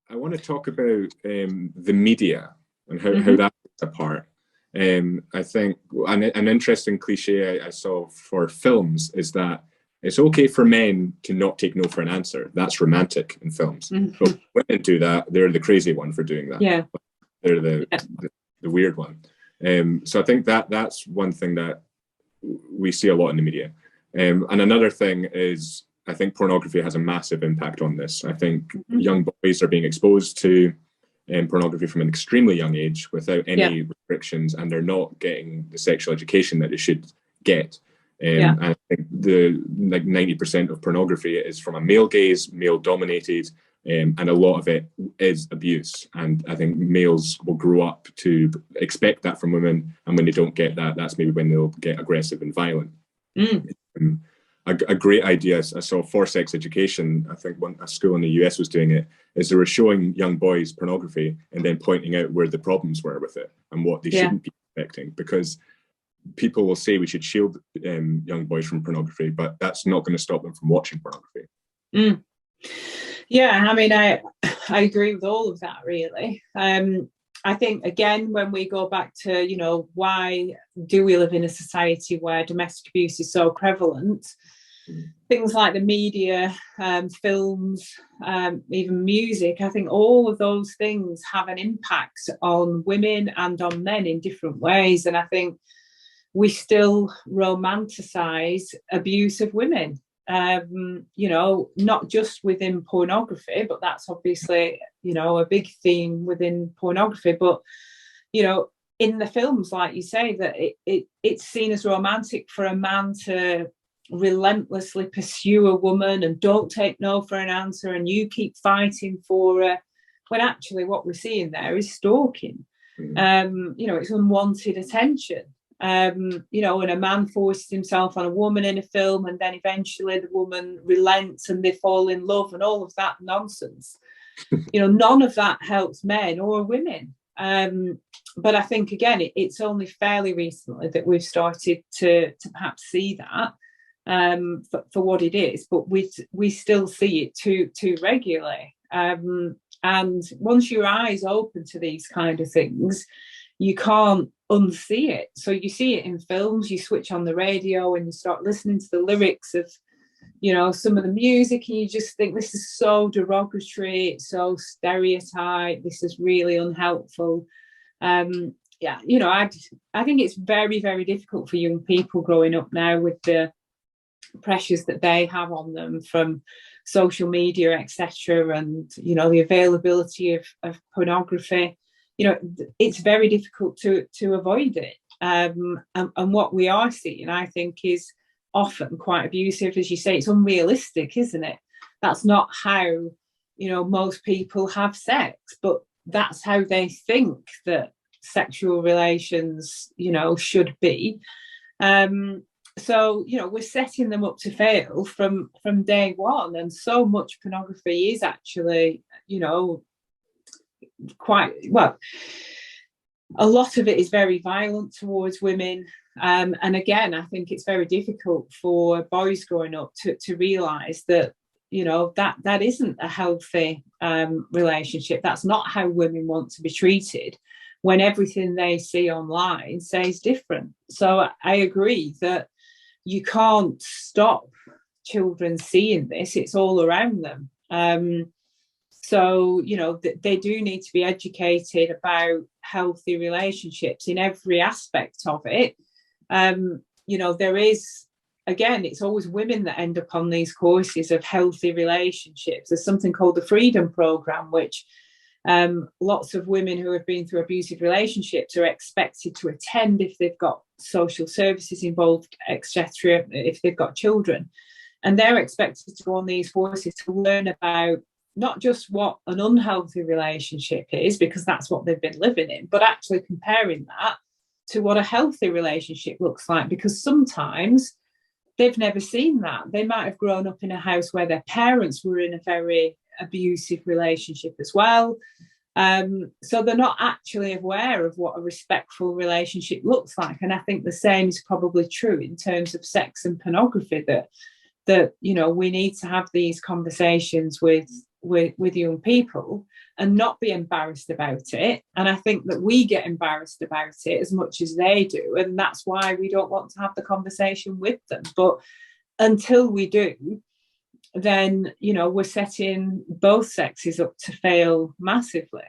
I want to talk about the media and how Hmm. that plays a part. I think an interesting cliche I saw for films is that it's okay for men to not take no for an answer. That's romantic in films. But Hmm. when women do that, they're the crazy one for doing that. Yeah. They're Yeah. the weird one. So I think that's one thing that we see a lot in the media. And another thing is, I think pornography has a massive impact on this. I think Hmm. young boys are being exposed to pornography from an extremely young age without Yeah. any restrictions, and they're not getting the sexual education that they should get. Yeah. And I think the 90% of pornography is from a male gaze, male dominated, and a lot of it is abuse. And I think males will grow up to expect that from women, and when they don't get that, that's maybe when they'll get aggressive and violent. Mm. A great idea I saw for sex education, I think a school in the US was doing it, is they were showing young boys pornography and then pointing out where the problems were with it and what they Yeah. shouldn't be expecting. Because people will say we should shield young boys from pornography, but that's not going to stop them from watching pornography. Mm. Yeah, I mean, I agree with all of that, really. I think, again, when we go back to, why do we live in a society where domestic abuse is so prevalent? Things like the media, films, even music, I think all of those things have an impact on women and on men in different ways. And I think we still romanticize abuse of women. Not just within pornography, but that's obviously, a big theme within pornography. But, in the films, like you say, that it's seen as romantic for a man to relentlessly pursue a woman and don't take no for an answer, and you keep fighting for her, when actually what we're seeing there is stalking. It's unwanted attention. And a man forces himself on a woman in a film, and then eventually the woman relents and they fall in love, and all of that nonsense. None of that helps men or women. But I think, again, it's only fairly recently that we've started to perhaps see that for what it is, but we still see it too regularly. And once your eyes open to these kind of things, you can't unsee it. So you see it in films, you switch on the radio and you start listening to the lyrics of, some of the music, and you just think, this is so derogatory, it's so stereotyped, this is really unhelpful. I think it's very, very difficult for young people growing up now with the pressures that they have on them from social media, etc., and the availability of pornography. It's very difficult to avoid it. And what we are seeing, I think, is often quite abusive. As you say, it's unrealistic, isn't it? That's not how, most people have sex, but that's how they think that sexual relations, should be. So, we're setting them up to fail from day one. And so much pornography is actually, quite, well, a lot of it is very violent towards women. And again, I think it's very difficult for boys growing up to realise that, that isn't a healthy relationship. That's not how women want to be treated, when everything they see online says different. So I agree that you can't stop children seeing this. It's all around them. So, they do need to be educated about healthy relationships in every aspect of it. There is, again, it's always women that end up on these courses of healthy relationships. There's something called the Freedom Programme, which lots of women who have been through abusive relationships are expected to attend if they've got social services involved, etc., if they've got children. And they're expected to go on these courses to learn about not just what an unhealthy relationship is, because that's what they've been living in, but actually comparing that to what a healthy relationship looks like, because sometimes they've never seen that. They might have grown up in a house where their parents were in a very abusive relationship as well. So they're not actually aware of what a respectful relationship looks like. And I think the same is probably true in terms of sex and pornography, that we need to have these conversations with with young people and not be embarrassed about it. And I think that we get embarrassed about it as much as they do, and that's why we don't want to have the conversation with them. But until we do, then, you know, we're setting both sexes up to fail massively.